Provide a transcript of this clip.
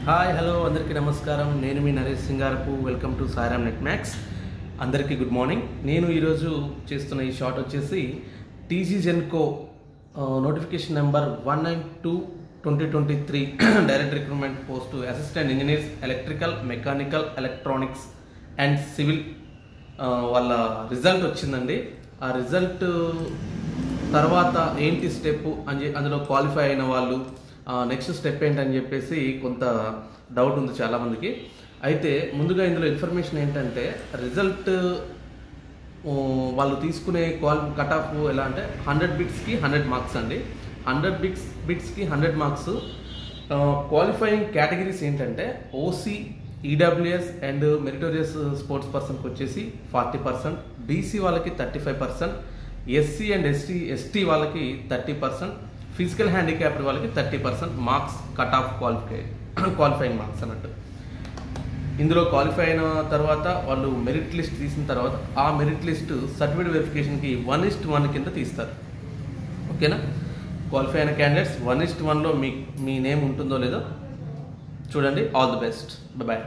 Hi hello అందరికీ నమస్కారం. నేను మీ Naresh Singarapu. Welcome to Sairam net max. అందరికీ గుడ్ మార్నింగ్. నేను ఈరోజు చేస్తున్న ఈ షాట్ వచ్చేసి TG Genco notification number 192/2023 direct recruitment post assistant engineers electrical, mechanical, electronics and civil వాళ్ళ రిజల్ట్ వచ్చిందండి. ఆ రిజల్ట్ తర్వాత ఏంటి స్టెప్ అందులో క్వాలిఫై అయిన వాళ్ళు నెక్స్ట్ స్టెప్ ఏంటని చెప్పేసి కొంత డౌట్ ఉంది చాలామందికి. అయితే ముందుగా ఇందులో ఇన్ఫర్మేషన్ ఏంటంటే రిజల్ట్ వాళ్ళు తీసుకునే కట్ ఆఫ్ ఎలా అంటే 100 బిట్స్కి 100 మార్క్స్ అండి. 100 బిట్స్కి 100 మార్క్స్. క్వాలిఫైయింగ్ కేటగిరీస్ ఏంటంటే OC, EWS and meritorious sports పర్సన్కి వచ్చేసి 40%, బీసీ వాళ్ళకి 35%, ఎస్సీ అండ్ ఎస్టీ వాళ్ళకి 30%, ఫిజికల్ హ్యాండిక్యాప్డ్ వాళ్ళకి 30% marks cut off qualifying marks అన్నట్టు. ఇందులో క్వాలిఫై అయిన తర్వాత వాళ్ళు మెరిట్ లిస్ట్ తీసిన తర్వాత ఆ మెరిట్ లిస్ట్ సర్టిఫికేట్ వెరిఫికేషన్కి 1:1 కింద తీస్తారు. ఓకేనా? క్వాలిఫై అయిన క్యాండిడేట్స్ 1:1లో మీ నేమ్ ఉంటుందో లేదో చూడండి. All the best. బాయ్.